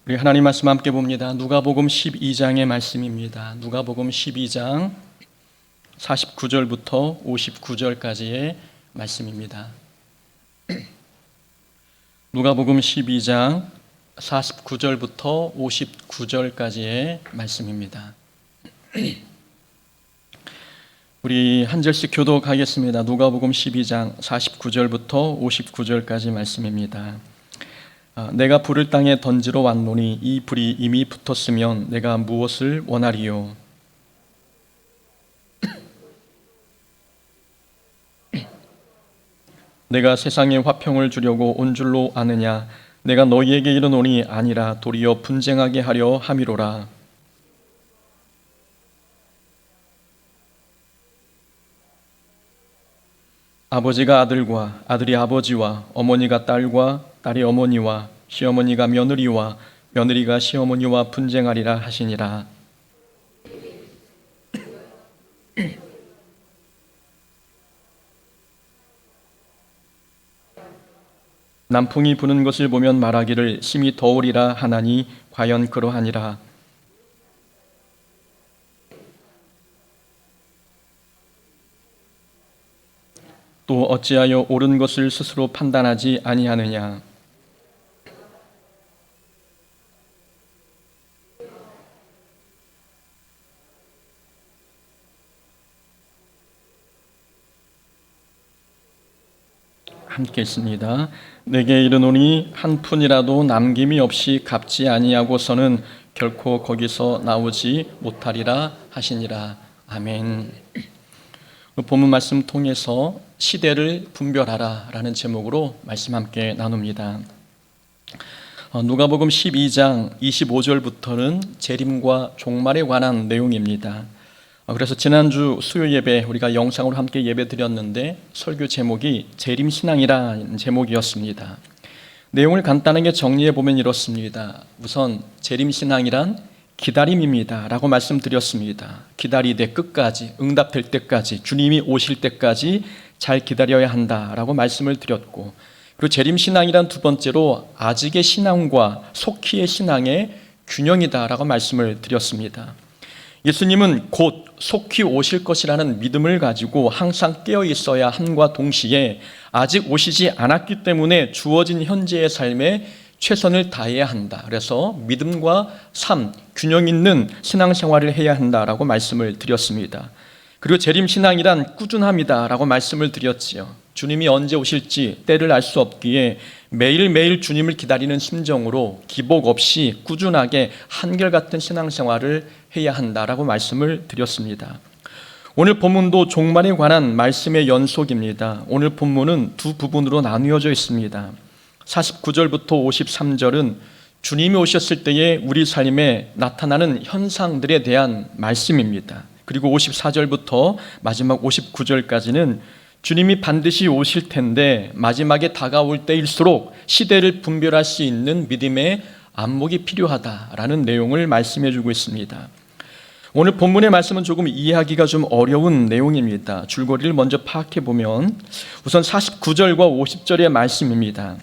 우리 하나님 말씀 함께 봅니다. 누가복음 12장의 말씀입니다. 누가복음 12장 49절부터 59절까지의 말씀입니다. 누가복음 12장 49절부터 59절까지의 말씀입니다. 우리 한 절씩 교독하겠습니다. 누가복음 12장 49절부터 59절까지 말씀입니다. 내가 불을 땅에 던지러 왔노니 이 불이 이미 붙었으면 내가 무엇을 원하리요? 내가 세상에 화평을 주려고 온 줄로 아느냐? 내가 너희에게 이르노니 아니라 도리어 분쟁하게 하려 함이로라. 아버지가 아들과 아들이 아버지와 어머니가 딸과 딸이 어머니와 시어머니가 며느리와 며느리가 시어머니와 분쟁하리라 하시니라. 남풍이 부는 것을 보면 말하기를 심히 더우리라 하나니 과연 그러하니라. 또 어찌하여 옳은 것을 스스로 판단하지 아니하느냐? 함께 있습니다. 내게 이르노니 한 푼이라도 남김이 없이 갚지 아니하고서는 결코 거기서 나오지 못하리라 하시니라. 아멘. 본문 말씀 통해서 시대를 분별하라 라는 제목으로 말씀 함께 나눕니다. 누가복음 12장 25절부터는 재림과 종말에 관한 내용입니다. 그래서 지난주 수요 예배 우리가 영상으로 함께 예배 드렸는데 설교 제목이 재림신앙이라는 제목이었습니다. 내용을 간단하게 정리해 보면 이렇습니다. 우선 재림신앙이란 기다림입니다 라고 말씀드렸습니다. 기다리되 끝까지, 응답될 때까지, 주님이 오실 때까지 잘 기다려야 한다라고 말씀을 드렸고, 그리고 재림신앙이란 두 번째로 아직의 신앙과 속히의 신앙의 균형이다라고 말씀을 드렸습니다. 예수님은 곧 속히 오실 것이라는 믿음을 가지고 항상 깨어 있어야 함과 동시에 아직 오시지 않았기 때문에 주어진 현재의 삶에 최선을 다해야 한다. 그래서 믿음과 삶, 균형 있는 신앙생활을 해야 한다라고 말씀을 드렸습니다. 그리고 재림신앙이란 꾸준함이다라고 말씀을 드렸지요. 주님이 언제 오실지 때를 알 수 없기에 매일매일 주님을 기다리는 심정으로 기복 없이 꾸준하게 한결같은 신앙생활을 해야 한다라고 말씀을 드렸습니다. 오늘 본문도 종말에 관한 말씀의 연속입니다. 오늘 본문은 두 부분으로 나누어져 있습니다. 49절부터 53절은 주님이 오셨을 때에 우리 삶에 나타나는 현상들에 대한 말씀입니다. 그리고 54절부터 마지막 59절까지는 주님이 반드시 오실 텐데 마지막에 다가올 때일수록 시대를 분별할 수 있는 믿음의 안목이 필요하다라는 내용을 말씀해 주고 있습니다. 오늘 본문의 말씀은 조금 이해하기가 좀 어려운 내용입니다. 줄거리를 먼저 파악해 보면 우선 49절과 50절의 말씀입니다.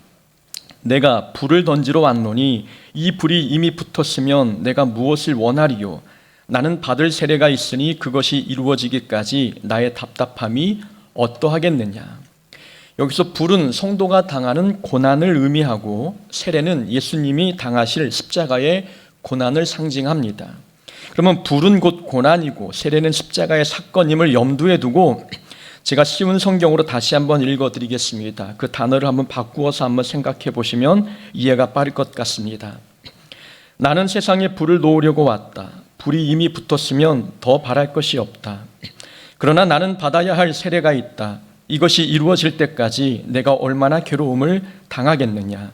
내가 불을 던지러 왔노니 이 불이 이미 붙었으면 내가 무엇을 원하리요? 나는 받을 세례가 있으니 그것이 이루어지기까지 나의 답답함이 어떠하겠느냐? 여기서 불은 성도가 당하는 고난을 의미하고 세례는 예수님이 당하실 십자가의 고난을 상징합니다. 그러면 불은 곧 고난이고 세례는 십자가의 사건임을 염두에 두고 제가 쉬운 성경으로 다시 한번 읽어드리겠습니다. 그 단어를 한번 바꾸어서 한번 생각해 보시면 이해가 빠를 것 같습니다. 나는 세상에 불을 놓으려고 왔다. 불이 이미 붙었으면 더 바랄 것이 없다. 그러나 나는 받아야 할 세례가 있다. 이것이 이루어질 때까지 내가 얼마나 괴로움을 당하겠느냐.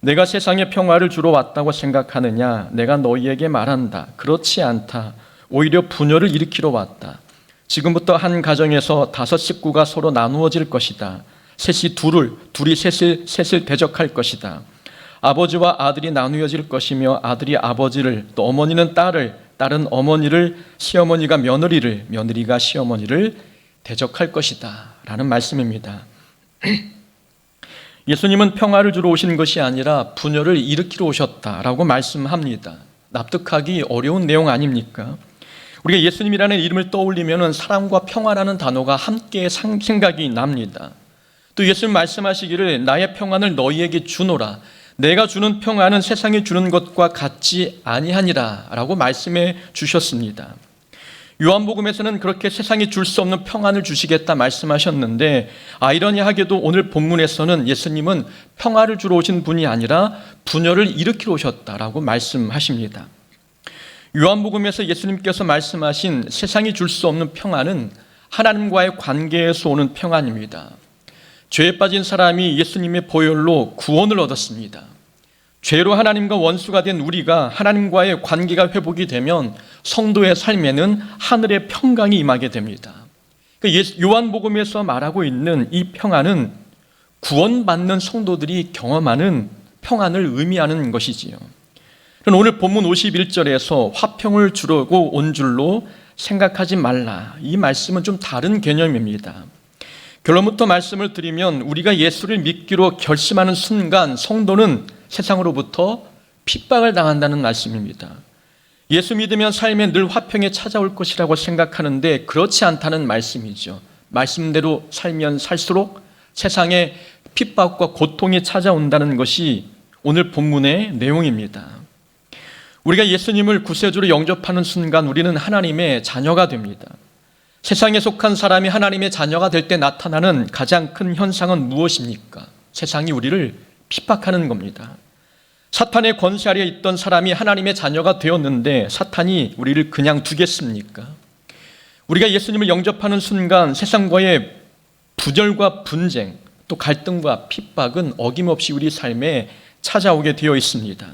내가 세상에 평화를 주러 왔다고 생각하느냐. 내가 너희에게 말한다. 그렇지 않다. 오히려 분열을 일으키러 왔다. 지금부터 한 가정에서 5 식구가 서로 나누어질 것이다. 셋이 둘이 셋을 대적할 것이다. 아버지와 아들이 나누어질 것이며 아들이 아버지를, 또 어머니는 딸을, 딸은 어머니를, 시어머니가 며느리를, 며느리가 시어머니를 대적할 것이다 라는 말씀입니다. 예수님은 평화를 주러 오신 것이 아니라 분열을 일으키러 오셨다라고 말씀합니다. 납득하기 어려운 내용 아닙니까? 우리가 예수님이라는 이름을 떠올리면 사랑과 평화라는 단어가 함께 생각이 납니다. 또 예수님 말씀하시기를 나의 평안을 너희에게 주노라. 내가 주는 평안은 세상이 주는 것과 같지 아니하니라 라고 말씀해 주셨습니다. 요한복음에서는 그렇게 세상이 줄 수 없는 평안을 주시겠다 말씀하셨는데, 아이러니하게도 오늘 본문에서는 예수님은 평화를 주러 오신 분이 아니라 분열을 일으키러 오셨다라고 말씀하십니다. 요한복음에서 예수님께서 말씀하신 세상이 줄 수 없는 평안은 하나님과의 관계에서 오는 평안입니다. 죄에 빠진 사람이 예수님의 보혈로 구원을 얻었습니다. 죄로 하나님과 원수가 된 우리가 하나님과의 관계가 회복이 되면 성도의 삶에는 하늘의 평강이 임하게 됩니다. 요한복음에서 말하고 있는 이 평안은 구원받는 성도들이 경험하는 평안을 의미하는 것이지요. 오늘 본문 51절에서 화평을 주려고 온 줄로 생각하지 말라, 이 말씀은 좀 다른 개념입니다. 결론부터 말씀을 드리면 우리가 예수를 믿기로 결심하는 순간 성도는 세상으로부터 핍박을 당한다는 말씀입니다. 예수 믿으면 삶에 늘 화평이 찾아올 것이라고 생각하는데 그렇지 않다는 말씀이죠. 말씀대로 살면 살수록 세상에 핍박과 고통이 찾아온다는 것이 오늘 본문의 내용입니다. 우리가 예수님을 구세주로 영접하는 순간 우리는 하나님의 자녀가 됩니다. 세상에 속한 사람이 하나님의 자녀가 될 때 나타나는 가장 큰 현상은 무엇입니까? 세상이 우리를 핍박하는 겁니다. 사탄의 권세 아래에 있던 사람이 하나님의 자녀가 되었는데 사탄이 우리를 그냥 두겠습니까? 우리가 예수님을 영접하는 순간 세상과의 부절과 분쟁, 또 갈등과 핍박은 어김없이 우리 삶에 찾아오게 되어 있습니다.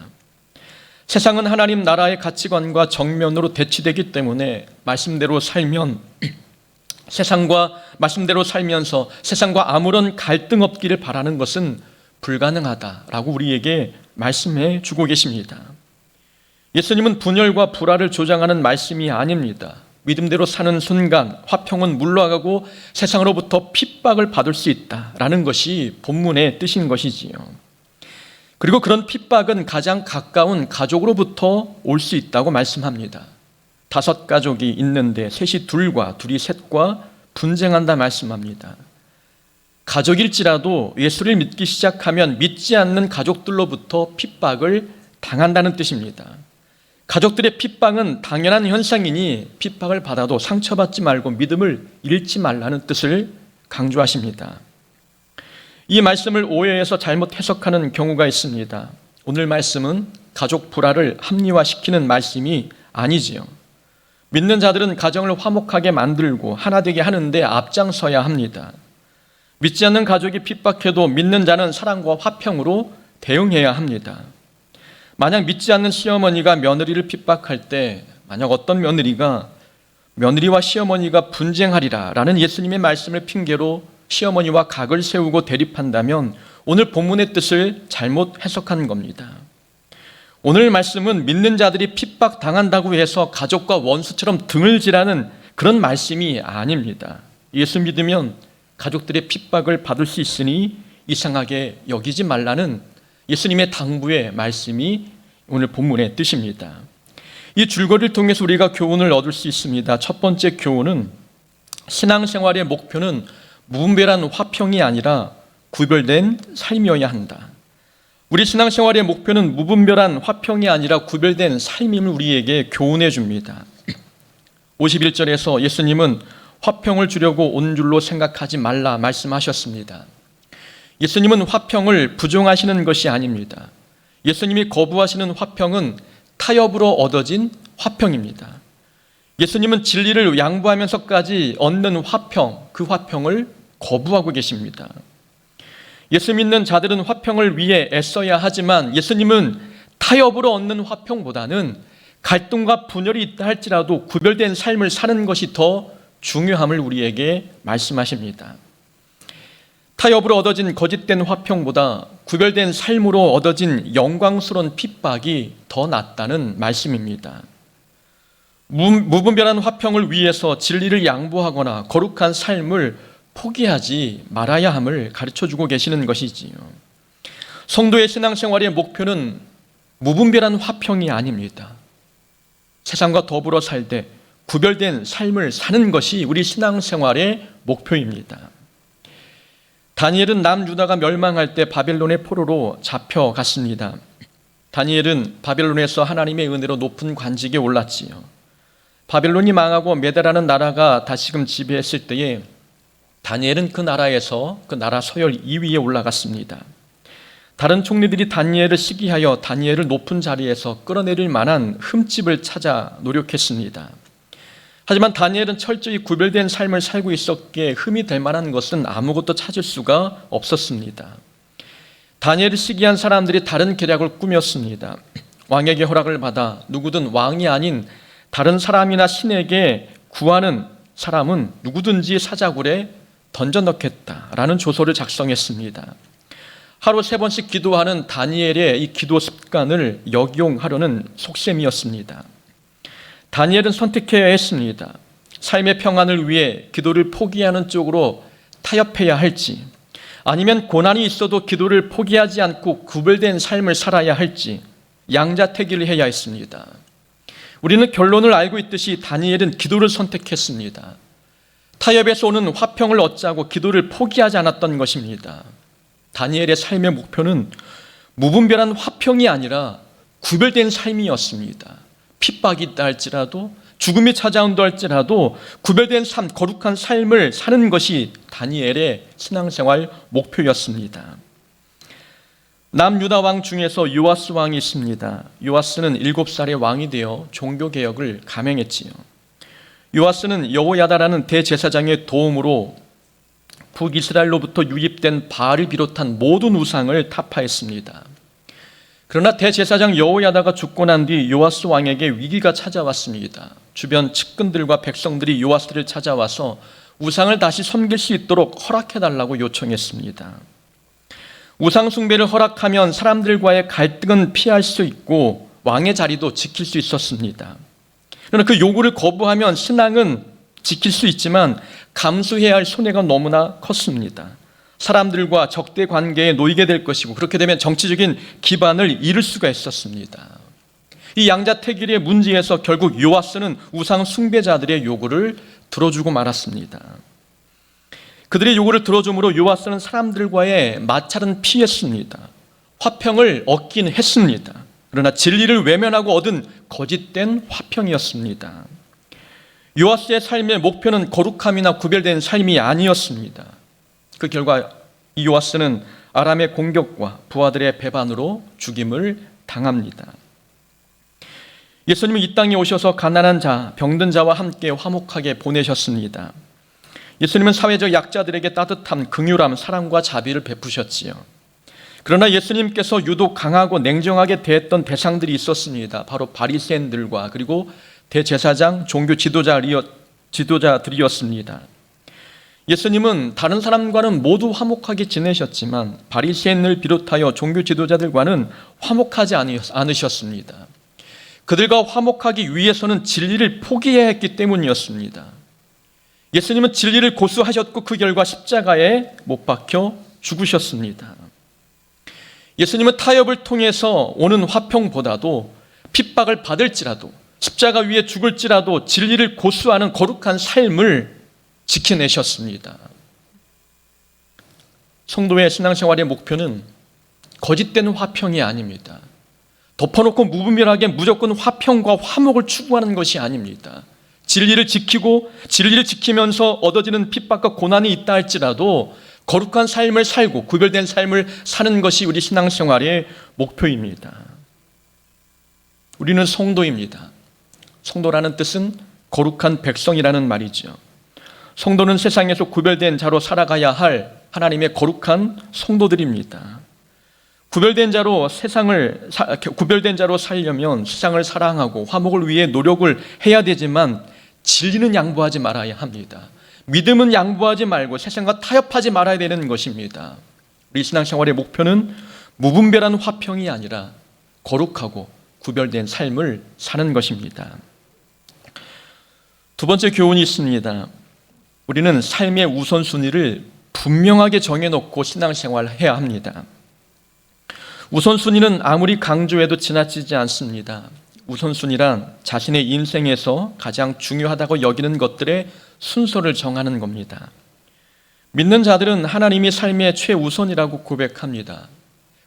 세상은 하나님 나라의 가치관과 정면으로 대치되기 때문에 말씀대로 살면 말씀대로 살면서 세상과 아무런 갈등 없기를 바라는 것은 불가능하다라고 우리에게 말씀해 주고 계십니다. 예수님은 분열과 불화를 조장하는 말씀이 아닙니다. 믿음대로 사는 순간 화평은 물러가고 세상으로부터 핍박을 받을 수 있다라는 것이 본문의 뜻인 것이지요. 그리고 그런 핍박은 가장 가까운 가족으로부터 올 수 있다고 말씀합니다. 5 가족이 있는데 셋이 둘과 둘이 셋과 분쟁한다 말씀합니다. 가족일지라도 예수를 믿기 시작하면 믿지 않는 가족들로부터 핍박을 당한다는 뜻입니다. 가족들의 핍박은 당연한 현상이니 핍박을 받아도 상처받지 말고 믿음을 잃지 말라는 뜻을 강조하십니다. 이 말씀을 오해해서 잘못 해석하는 경우가 있습니다. 오늘 말씀은 가족 불화를 합리화시키는 말씀이 아니지요. 믿는 자들은 가정을 화목하게 만들고 하나 되게 하는데 앞장서야 합니다. 믿지 않는 가족이 핍박해도 믿는 자는 사랑과 화평으로 대응해야 합니다. 만약 믿지 않는 시어머니가 며느리를 핍박할 때 만약 어떤 며느리와 시어머니가 분쟁하리라 라는 예수님의 말씀을 핑계로 시어머니와 각을 세우고 대립한다면 오늘 본문의 뜻을 잘못 해석한 겁니다. 오늘 말씀은 믿는 자들이 핍박당한다고 해서 가족과 원수처럼 등을 지라는 그런 말씀이 아닙니다. 예수 믿으면 가족들의 핍박을 받을 수 있으니 이상하게 여기지 말라는 예수님의 당부의 말씀이 오늘 본문의 뜻입니다. 이 줄거리를 통해서 우리가 교훈을 얻을 수 있습니다. 첫 번째 교훈은 신앙생활의 목표는 무분별한 화평이 아니라 구별된 삶이어야 한다. 우리 신앙생활의 목표는 무분별한 화평이 아니라 구별된 삶임을 우리에게 교훈해 줍니다. 51절에서 예수님은 화평을 주려고 온 줄로 생각하지 말라 말씀하셨습니다. 예수님은 화평을 부정하시는 것이 아닙니다. 예수님이 거부하시는 화평은 타협으로 얻어진 화평입니다. 예수님은 진리를 양보하면서까지 얻는 화평, 그 화평을 거부하고 계십니다. 예수 믿는 자들은 화평을 위해 애써야 하지만 예수님은 타협으로 얻는 화평보다는 갈등과 분열이 있다 할지라도 구별된 삶을 사는 것이 더 중요함을 우리에게 말씀하십니다. 타협으로 얻어진 거짓된 화평보다 구별된 삶으로 얻어진 영광스러운 핍박이 더 낫다는 말씀입니다. 무분별한 화평을 위해서 진리를 양보하거나 거룩한 삶을 포기하지 말아야 함을 가르쳐주고 계시는 것이지요. 성도의 신앙생활의 목표는 무분별한 화평이 아닙니다. 세상과 더불어 살되 구별된 삶을 사는 것이 우리 신앙생활의 목표입니다. 다니엘은 남유다가 멸망할 때 바벨론의 포로로 잡혀갔습니다. 다니엘은 바벨론에서 하나님의 은혜로 높은 관직에 올랐지요. 바벨론이 망하고 메데라는 나라가 다시금 지배했을 때에 다니엘은 그 나라에서 그 나라 서열 2위에 올라갔습니다. 다른 총리들이 다니엘을 시기하여 다니엘을 높은 자리에서 끌어내릴 만한 흠집을 찾아 노력했습니다. 하지만 다니엘은 철저히 구별된 삶을 살고 있었기에 흠이 될 만한 것은 아무것도 찾을 수가 없었습니다. 다니엘을 시기한 사람들이 다른 계략을 꾸몄습니다. 왕에게 허락을 받아 누구든 왕이 아닌 다른 사람이나 신에게 구하는 사람은 누구든지 사자굴에 던져넣겠다라는 조서를 작성했습니다. 하루 3번씩 기도하는 다니엘의 이 기도 습관을 역용하려는 속셈이었습니다. 다니엘은 선택해야 했습니다. 삶의 평안을 위해 기도를 포기하는 쪽으로 타협해야 할지, 아니면 고난이 있어도 기도를 포기하지 않고 구별된 삶을 살아야 할지 양자택일을 해야 했습니다. 우리는 결론을 알고 있듯이 다니엘은 기도를 선택했습니다. 타협에서 오는 화평을 얻자고 기도를 포기하지 않았던 것입니다. 다니엘의 삶의 목표는 무분별한 화평이 아니라 구별된 삶이었습니다. 핍박이 있다 할지라도 죽음이 찾아온다 할지라도 구별된 삶, 거룩한 삶을 사는 것이 다니엘의 신앙생활 목표였습니다. 남유다 왕 중에서 요아스 왕이 있습니다. 요아스는 7살의 왕이 되어 종교개혁을 감행했지요. 요아스는 여호야다라는 대제사장의 도움으로 북이스라엘로부터 유입된 바알을 비롯한 모든 우상을 타파했습니다. 그러나 대제사장 여호야다가 죽고 난 뒤 요아스 왕에게 위기가 찾아왔습니다. 주변 측근들과 백성들이 요아스를 찾아와서 우상을 다시 섬길 수 있도록 허락해달라고 요청했습니다. 우상 숭배를 허락하면 사람들과의 갈등은 피할 수 있고 왕의 자리도 지킬 수 있었습니다. 그러나 그 요구를 거부하면 신앙은 지킬 수 있지만 감수해야 할 손해가 너무나 컸습니다. 사람들과 적대 관계에 놓이게 될 것이고 그렇게 되면 정치적인 기반을 잃을 수가 있었습니다. 이 양자택일의 문제에서 결국 요아스는 우상 숭배자들의 요구를 들어주고 말았습니다. 그들의 요구를 들어줌으로 요아스는 사람들과의 마찰은 피했습니다. 화평을 얻긴 했습니다. 그러나 진리를 외면하고 얻은 거짓된 화평이었습니다. 요아스의 삶의 목표는 거룩함이나 구별된 삶이 아니었습니다. 그 결과 이 요아스는 아람의 공격과 부하들의 배반으로 죽임을 당합니다. 예수님은 이 땅에 오셔서 가난한 자, 병든 자와 함께 화목하게 보내셨습니다. 예수님은 사회적 약자들에게 따뜻함, 긍휼함, 사랑과 자비를 베푸셨지요. 그러나 예수님께서 유독 강하고 냉정하게 대했던 대상들이 있었습니다. 바로 바리새인들과 그리고 대제사장, 종교 지도자들이었습니다. 예수님은 다른 사람과는 모두 화목하게 지내셨지만 바리새인을 비롯하여 종교 지도자들과는 화목하지 않으셨습니다. 그들과 화목하기 위해서는 진리를 포기해야 했기 때문이었습니다. 예수님은 진리를 고수하셨고 그 결과 십자가에 못 박혀 죽으셨습니다. 예수님은 타협을 통해서 오는 화평보다도 핍박을 받을지라도 십자가 위에 죽을지라도 진리를 고수하는 거룩한 삶을 지켜내셨습니다. 성도의 신앙생활의 목표는 거짓된 화평이 아닙니다. 덮어놓고 무분별하게 무조건 화평과 화목을 추구하는 것이 아닙니다. 진리를 지키고 진리를 지키면서 얻어지는 핍박과 고난이 있다 할지라도 거룩한 삶을 살고 구별된 삶을 사는 것이 우리 신앙생활의 목표입니다. 우리는 성도입니다. 성도라는 뜻은 거룩한 백성이라는 말이죠. 성도는 세상에서 구별된 자로 살아가야 할 하나님의 거룩한 성도들입니다. 구별된 자로 살려면 세상을 사랑하고 화목을 위해 노력을 해야 되지만 진리는 양보하지 말아야 합니다. 믿음은 양보하지 말고 세상과 타협하지 말아야 되는 것입니다. 우리 신앙생활의 목표는 무분별한 화평이 아니라 거룩하고 구별된 삶을 사는 것입니다. 두 번째 교훈이 있습니다. 우리는 삶의 우선순위를 분명하게 정해놓고 신앙생활을 해야 합니다. 우선순위는 아무리 강조해도 지나치지 않습니다. 우선순위란 자신의 인생에서 가장 중요하다고 여기는 것들의 순서를 정하는 겁니다. 믿는 자들은 하나님이 삶의 최우선이라고 고백합니다.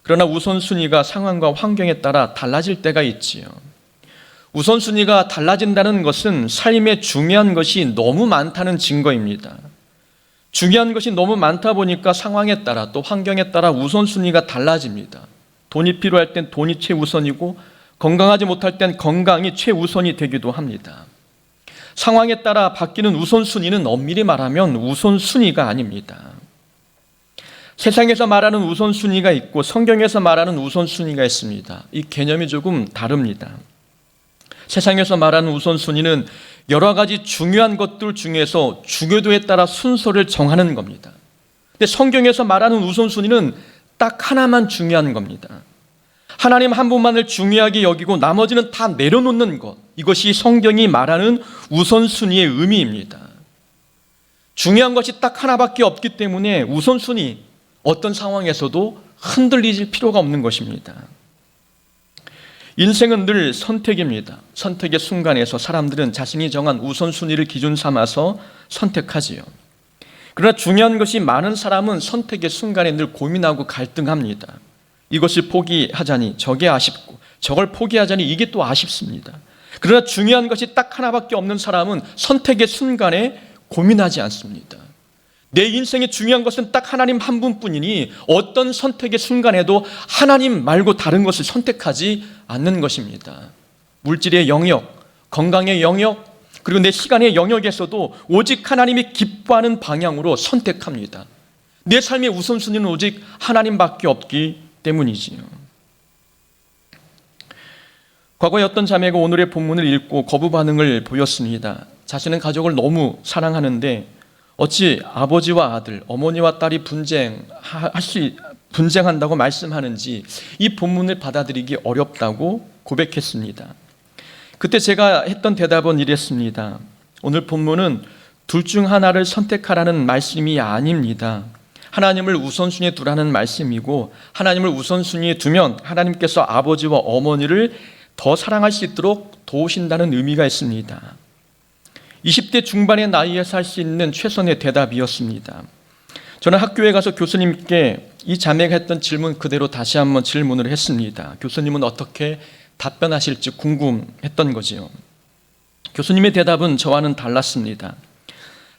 그러나 우선순위가 상황과 환경에 따라 달라질 때가 있지요. 우선순위가 달라진다는 것은 삶에 중요한 것이 너무 많다는 증거입니다. 중요한 것이 너무 많다 보니까 상황에 따라 또 환경에 따라 우선순위가 달라집니다. 돈이 필요할 땐 돈이 최우선이고 건강하지 못할 땐 건강이 최우선이 되기도 합니다. 상황에 따라 바뀌는 우선순위는 엄밀히 말하면 우선순위가 아닙니다. 세상에서 말하는 우선순위가 있고 성경에서 말하는 우선순위가 있습니다. 이 개념이 조금 다릅니다. 세상에서 말하는 우선순위는 여러 가지 중요한 것들 중에서 중요도에 따라 순서를 정하는 겁니다. 근데 성경에서 말하는 우선순위는 딱 하나만 중요한 겁니다. 하나님 한 분만을 중요하게 여기고 나머지는 다 내려놓는 것, 이것이 성경이 말하는 우선순위의 의미입니다. 중요한 것이 딱 하나밖에 없기 때문에 우선순위, 어떤 상황에서도 흔들리질 필요가 없는 것입니다. 인생은 늘 선택입니다. 선택의 순간에서 사람들은 자신이 정한 우선순위를 기준 삼아서 선택하지요. 그러나 중요한 것이 많은 사람은 선택의 순간에 늘 고민하고 갈등합니다. 이것을 포기하자니 저게 아쉽고 저걸 포기하자니 이게 또 아쉽습니다. 그러나 중요한 것이 딱 하나밖에 없는 사람은 선택의 순간에 고민하지 않습니다. 내 인생에 중요한 것은 딱 하나님 한 분뿐이니 어떤 선택의 순간에도 하나님 말고 다른 것을 선택하지 않는 것입니다. 물질의 영역, 건강의 영역, 그리고 내 시간의 영역에서도 오직 하나님이 기뻐하는 방향으로 선택합니다. 내 삶의 우선순위는 오직 하나님밖에 없기 때문이지요. 과거에 어떤 자매가 오늘의 본문을 읽고 거부 반응을 보였습니다. 자신은 가족을 너무 사랑하는데 어찌 아버지와 아들, 어머니와 딸이 분쟁한다고 말씀하는지 이 본문을 받아들이기 어렵다고 고백했습니다. 그때 제가 했던 대답은 이랬습니다. 오늘 본문은 둘 중 하나를 선택하라는 말씀이 아닙니다. 하나님을 우선순위에 두라는 말씀이고 하나님을 우선순위에 두면 하나님께서 아버지와 어머니를 더 사랑할 수 있도록 도우신다는 의미가 있습니다. 20대 중반의 나이에서 할 수 있는 최선의 대답이었습니다. 저는 학교에 가서 교수님께 이 자매가 했던 질문 그대로 다시 한번 질문을 했습니다. 교수님은 어떻게 답변하실지 궁금했던 거지요. 교수님의 대답은 저와는 달랐습니다.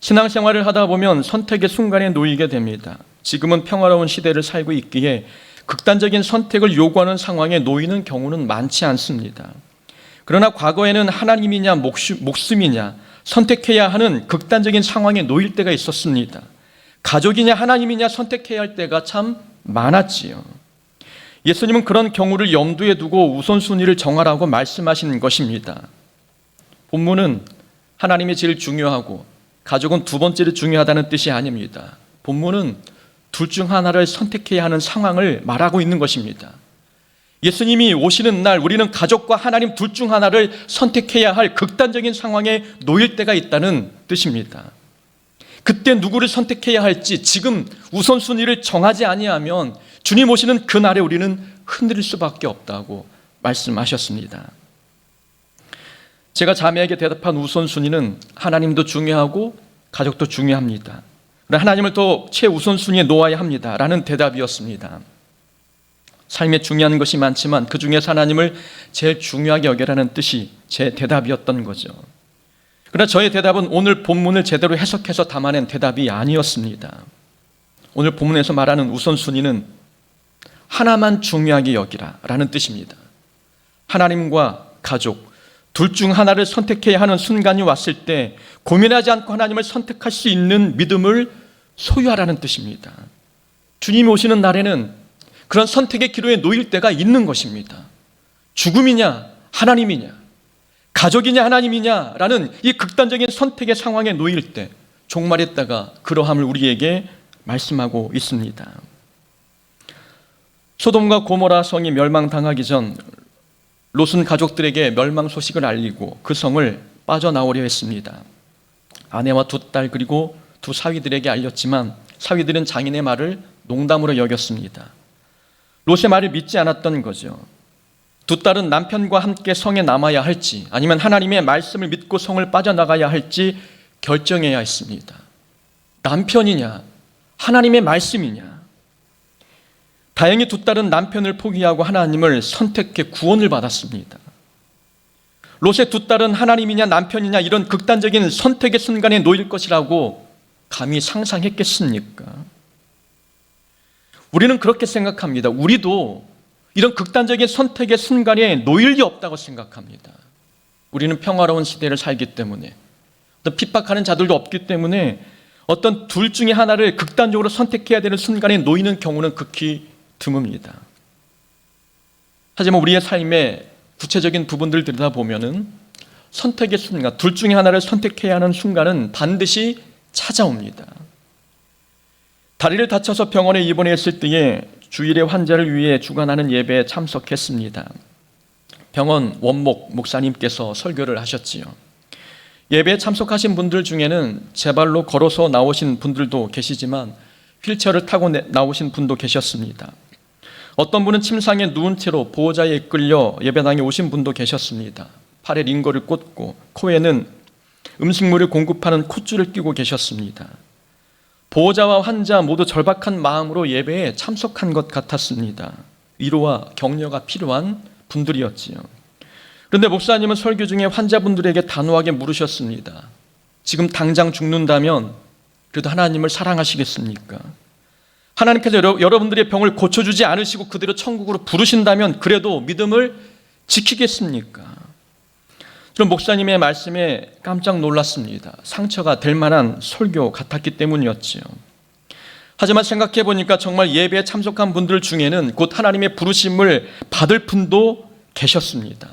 신앙생활을 하다 보면 선택의 순간에 놓이게 됩니다. 지금은 평화로운 시대를 살고 있기에 극단적인 선택을 요구하는 상황에 놓이는 경우는 많지 않습니다. 그러나 과거에는 하나님이냐 목숨이냐 선택해야 하는 극단적인 상황에 놓일 때가 있었습니다. 가족이냐 하나님이냐 선택해야 할 때가 참 많았지요. 예수님은 그런 경우를 염두에 두고 우선순위를 정하라고 말씀하시는 것입니다. 본문은 하나님이 제일 중요하고 가족은 두 번째로 중요하다는 뜻이 아닙니다. 본문은 둘 중 하나를 선택해야 하는 상황을 말하고 있는 것입니다. 예수님이 오시는 날 우리는 가족과 하나님 둘 중 하나를 선택해야 할 극단적인 상황에 놓일 때가 있다는 뜻입니다. 그때 누구를 선택해야 할지 지금 우선순위를 정하지 아니하면 주님 오시는 그날에 우리는 흔들릴 수밖에 없다고 말씀하셨습니다. 제가 자매에게 대답한 우선순위는 하나님도 중요하고 가족도 중요합니다. 하나님을 더 최우선순위에 놓아야 합니다 라는 대답이었습니다. 삶에 중요한 것이 많지만 그 중에서 하나님을 제일 중요하게 여겨라는 뜻이 제 대답이었던 거죠. 그러나 저의 대답은 오늘 본문을 제대로 해석해서 담아낸 대답이 아니었습니다. 오늘 본문에서 말하는 우선순위는 하나만 중요하게 여기라 라는 뜻입니다. 하나님과 가족 둘 중 하나를 선택해야 하는 순간이 왔을 때 고민하지 않고 하나님을 선택할 수 있는 믿음을 소유하라는 뜻입니다. 주님이 오시는 날에는 그런 선택의 기로에 놓일 때가 있는 것입니다. 죽음이냐 하나님이냐 가족이냐 하나님이냐라는 이 극단적인 선택의 상황에 놓일 때 종말의 때가 그러함을 우리에게 말씀하고 있습니다. 소돔과 고모라 성이 멸망당하기 전 롯은 가족들에게 멸망 소식을 알리고 그 성을 빠져나오려 했습니다. 아내와 두 딸 그리고 두 사위들에게 알렸지만 사위들은 장인의 말을 농담으로 여겼습니다. 롯의 말을 믿지 않았던 거죠. 두 딸은 남편과 함께 성에 남아야 할지 아니면 하나님의 말씀을 믿고 성을 빠져나가야 할지 결정해야 했습니다. 남편이냐 하나님의 말씀이냐. 다행히 두 딸은 남편을 포기하고 하나님을 선택해 구원을 받았습니다. 롯의 두 딸은 하나님이냐 남편이냐 이런 극단적인 선택의 순간에 놓일 것이라고 감히 상상했겠습니까? 우리는 그렇게 생각합니다. 우리도 이런 극단적인 선택의 순간에 놓일 리 없다고 생각합니다. 우리는 평화로운 시대를 살기 때문에, 어떤 핍박하는 자들도 없기 때문에 어떤 둘 중에 하나를 극단적으로 선택해야 되는 순간에 놓이는 경우는 극히 드뭅니다. 하지만 우리의 삶의 구체적인 부분들 들여다보면은 선택의 순간, 둘 중에 하나를 선택해야 하는 순간은 반드시 찾아옵니다. 다리를 다쳐서 병원에 입원했을 때에 주일에 환자를 위해 주관하는 예배에 참석했습니다. 병원 원목 목사님께서 설교를 하셨지요. 예배에 참석하신 분들 중에는 제 발로 걸어서 나오신 분들도 계시지만 휠체어를 타고 나오신 분도 계셨습니다. 어떤 분은 침상에 누운 채로 보호자에 이끌려 예배당에 오신 분도 계셨습니다. 팔에 링거를 꽂고 코에는 음식물을 공급하는 콧줄을 끼고 계셨습니다. 보호자와 환자 모두 절박한 마음으로 예배에 참석한 것 같았습니다. 위로와 격려가 필요한 분들이었지요. 그런데 목사님은 설교 중에 환자분들에게 단호하게 물으셨습니다. 지금 당장 죽는다면 그래도 하나님을 사랑하시겠습니까? 하나님께서 여러분들의 병을 고쳐주지 않으시고 그대로 천국으로 부르신다면 그래도 믿음을 지키겠습니까? 저는 목사님의 말씀에 깜짝 놀랐습니다. 상처가 될 만한 설교 같았기 때문이었지요. 하지만 생각해 보니까 정말 예배에 참석한 분들 중에는 곧 하나님의 부르심을 받을 분도 계셨습니다.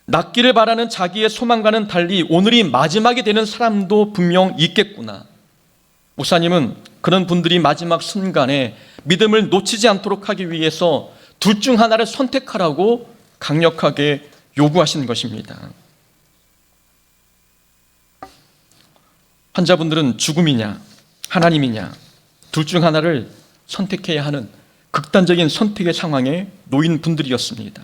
낫기를 바라는 자기의 소망과는 달리 오늘이 마지막이 되는 사람도 분명 있겠구나. 목사님은 그런 분들이 마지막 순간에 믿음을 놓치지 않도록 하기 위해서 둘 중 하나를 선택하라고 강력하게 요구하신 것입니다. 환자분들은 죽음이냐 하나님이냐 둘 중 하나를 선택해야 하는 극단적인 선택의 상황에 놓인 분들이었습니다.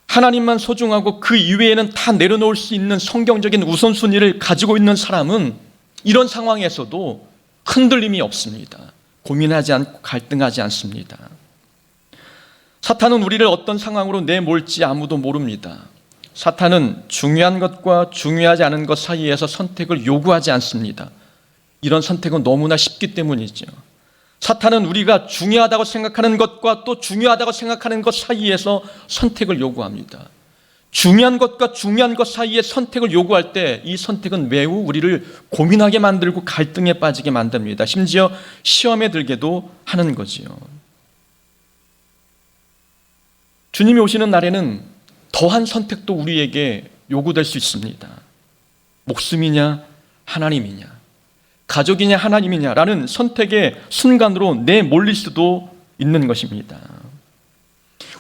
하나님만 소중하고 그 이외에는 다 내려놓을 수 있는 성경적인 우선순위를 가지고 있는 사람은 이런 상황에서도 흔들림이 없습니다. 고민하지 않고 갈등하지 않습니다. 사탄은 우리를 어떤 상황으로 내몰지 아무도 모릅니다. 사탄은 중요한 것과 중요하지 않은 것 사이에서 선택을 요구하지 않습니다. 이런 선택은 너무나 쉽기 때문이죠. 사탄은 우리가 중요하다고 생각하는 것과 또 중요하다고 생각하는 것 사이에서 선택을 요구합니다. 중요한 것과 중요한 것 사이에 선택을 요구할 때 이 선택은 매우 우리를 고민하게 만들고 갈등에 빠지게 만듭니다. 심지어 시험에 들게도 하는 거지요. 주님이 오시는 날에는 더한 선택도 우리에게 요구될 수 있습니다. 목숨이냐 하나님이냐, 가족이냐 하나님이냐라는 선택의 순간으로 내몰릴 수도 있는 것입니다.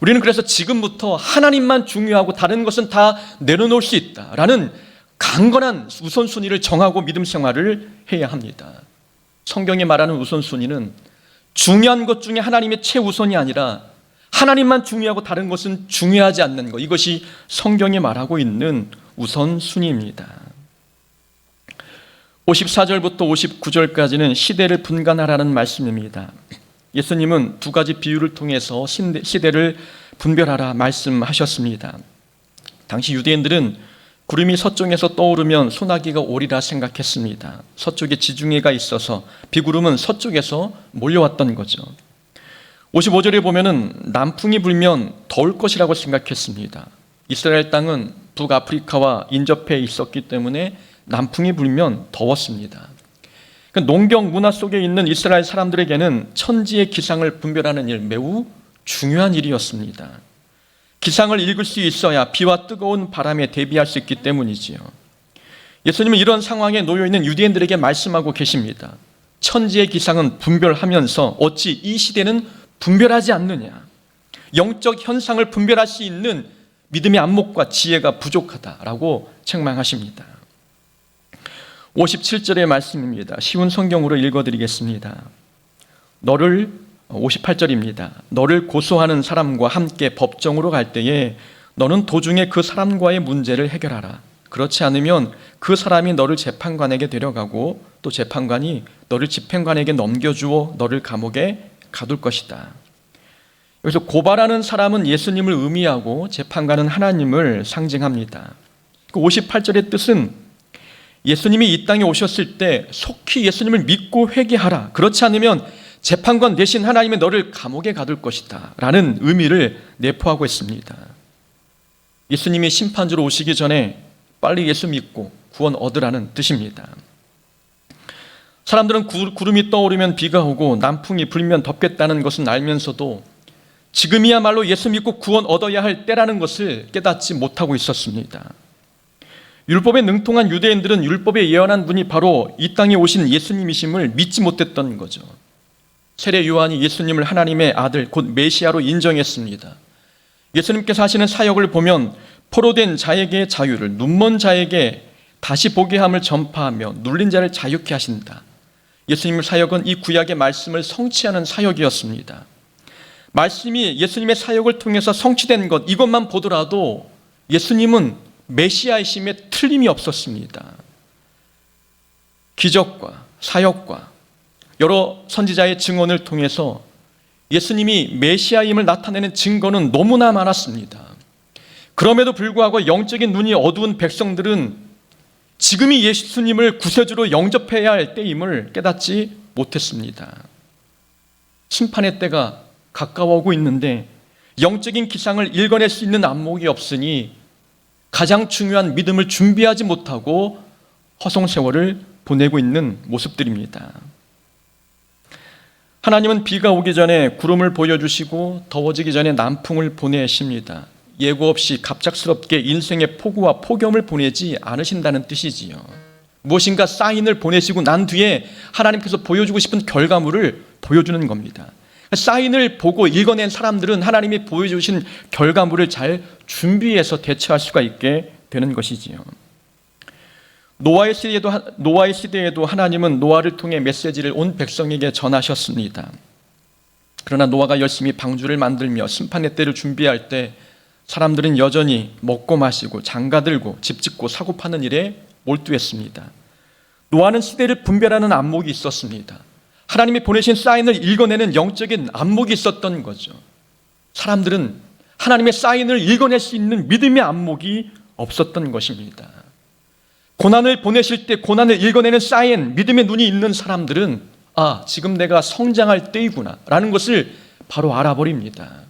우리는 그래서 지금부터 하나님만 중요하고 다른 것은 다 내려놓을 수 있다라는 강건한 우선순위를 정하고 믿음 생활을 해야 합니다. 성경이 말하는 우선순위는 중요한 것 중에 하나님의 최우선이 아니라 하나님만 중요하고 다른 것은 중요하지 않는 것, 이것이 성경이 말하고 있는 우선순위입니다. 54절부터 59절까지는 시대를 분간하라는 말씀입니다. 예수님은 두 가지 비유를 통해서 시대를 분별하라 말씀하셨습니다. 당시 유대인들은 구름이 서쪽에서 떠오르면 소나기가 오리라 생각했습니다. 서쪽에 지중해가 있어서 비구름은 서쪽에서 몰려왔던 거죠. 55절에 보면은 남풍이 불면 더울 것이라고 생각했습니다. 이스라엘 땅은 북아프리카와 인접해 있었기 때문에 남풍이 불면 더웠습니다. 농경 문화 속에 있는 이스라엘 사람들에게는 천지의 기상을 분별하는 일 매우 중요한 일이었습니다. 기상을 읽을 수 있어야 비와 뜨거운 바람에 대비할 수 있기 때문이지요. 예수님은 이런 상황에 놓여 있는 유대인들에게 말씀하고 계십니다. 천지의 기상은 분별하면서 어찌 이 시대는 분별하지 않느냐? 영적 현상을 분별할 수 있는 믿음의 안목과 지혜가 부족하다라고 책망하십니다. 57절의 말씀입니다. 쉬운 성경으로 읽어드리겠습니다. 너를 58절입니다. 너를 고소하는 사람과 함께 법정으로 갈 때에 너는 도중에 그 사람과의 문제를 해결하라. 그렇지 않으면 그 사람이 너를 재판관에게 데려가고 또 재판관이 너를 집행관에게 넘겨주어 너를 감옥에 가둘 것이다. 여기서 고발하는 사람은 예수님을 의미하고 재판관은 하나님을 상징합니다. 그 58절의 뜻은 예수님이 이 땅에 오셨을 때 속히 예수님을 믿고 회개하라. 그렇지 않으면 재판관 대신 하나님이 너를 감옥에 가둘 것이다 라는 의미를 내포하고 있습니다. 예수님이 심판주로 오시기 전에 빨리 예수 믿고 구원 얻으라는 뜻입니다. 사람들은 구름이 떠오르면 비가 오고 남풍이 불면 덥겠다는 것은 알면서도 지금이야말로 예수 믿고 구원 얻어야 할 때라는 것을 깨닫지 못하고 있었습니다. 율법에 능통한 유대인들은 율법에 예언한 분이 바로 이 땅에 오신 예수님이심을 믿지 못했던 거죠. 세례 요한이 예수님을 하나님의 아들 곧 메시아로 인정했습니다. 예수님께서 하시는 사역을 보면 포로된 자에게 자유를, 눈먼 자에게 다시 보게 함을 전파하며 눌린 자를 자유케 하신다. 예수님의 사역은 이 구약의 말씀을 성취하는 사역이었습니다. 말씀이 예수님의 사역을 통해서 성취된 것, 이것만 보더라도 예수님은 메시아이심에 틀림이 없었습니다. 기적과 사역과 여러 선지자의 증언을 통해서 예수님이 메시아임을 나타내는 증거는 너무나 많았습니다. 그럼에도 불구하고 영적인 눈이 어두운 백성들은 지금이 예수님을 구세주로 영접해야 할 때임을 깨닫지 못했습니다. 심판의 때가 가까워오고 있는데 영적인 기상을 읽어낼 수 있는 안목이 없으니 가장 중요한 믿음을 준비하지 못하고 허송세월을 보내고 있는 모습들입니다. 하나님은 비가 오기 전에 구름을 보여주시고 더워지기 전에 남풍을 보내십니다. 예고 없이 갑작스럽게 인생의 폭우와 폭염을 보내지 않으신다는 뜻이지요. 무엇인가 사인을 보내시고 난 뒤에 하나님께서 보여주고 싶은 결과물을 보여주는 겁니다. 사인을 보고 읽어낸 사람들은 하나님이 보여주신 결과물을 잘 준비해서 대처할 수가 있게 되는 것이지요. 노아의 시대에도 하나님은 노아를 통해 메시지를 온 백성에게 전하셨습니다. 그러나 노아가 열심히 방주를 만들며 심판의 때를 준비할 때 사람들은 여전히 먹고 마시고 장가들고 집 짓고 사고 파는 일에 몰두했습니다. 노아는 시대를 분별하는 안목이 있었습니다. 하나님이 보내신 사인을 읽어내는 영적인 안목이 있었던 거죠. 사람들은 하나님의 사인을 읽어낼 수 있는 믿음의 안목이 없었던 것입니다. 고난을 보내실 때 고난을 읽어내는 사인, 믿음의 눈이 있는 사람들은 지금 내가 성장할 때이구나 라는 것을 바로 알아버립니다.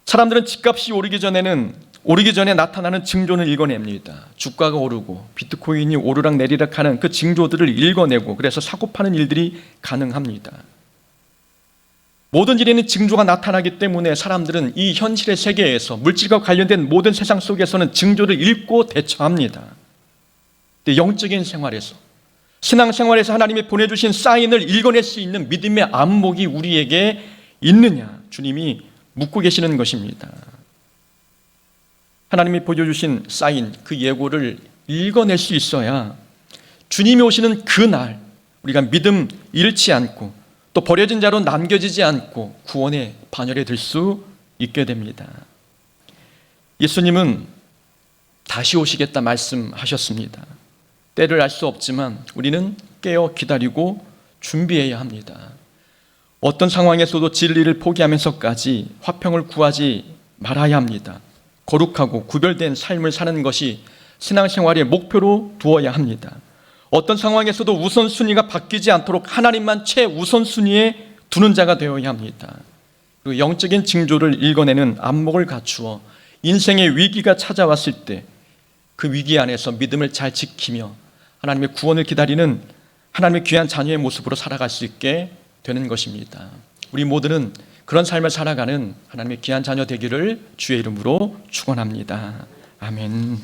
사람들은 집값이 오르기 전에 나타나는 징조를 읽어냅니다. 주가가 오르고 비트코인이 오르락 내리락 하는 그 징조들을 읽어내고 그래서 사고 파는 일들이 가능합니다. 모든 일에는 징조가 나타나기 때문에 사람들은 이 현실의 세계에서 물질과 관련된 모든 세상 속에서는 징조를 읽고 대처합니다. 근데 영적인 생활에서, 신앙생활에서 하나님이 보내주신 사인을 읽어낼 수 있는 믿음의 안목이 우리에게 있느냐, 주님이 묻고 계시는 것입니다. 하나님이 보여주신 사인, 그 예고를 읽어낼 수 있어야 주님이 오시는 그날 우리가 믿음 잃지 않고 또 버려진 자로 남겨지지 않고 구원의 반열에 들 수 있게 됩니다. 예수님은 다시 오시겠다 말씀하셨습니다. 때를 알 수 없지만 우리는 깨어 기다리고 준비해야 합니다. 어떤 상황에서도 진리를 포기하면서까지 화평을 구하지 말아야 합니다. 거룩하고 구별된 삶을 사는 것이 신앙생활의 목표로 두어야 합니다. 어떤 상황에서도 우선순위가 바뀌지 않도록 하나님만 최우선순위에 두는 자가 되어야 합니다. 그리고 영적인 징조를 읽어내는 안목을 갖추어 인생의 위기가 찾아왔을 때 그 위기 안에서 믿음을 잘 지키며 하나님의 구원을 기다리는 하나님의 귀한 자녀의 모습으로 살아갈 수 있게 되는 것입니다. 우리 모두는 그런 삶을 살아가는 하나님의 귀한 자녀 되기를 주의 이름으로 축원합니다. 아멘.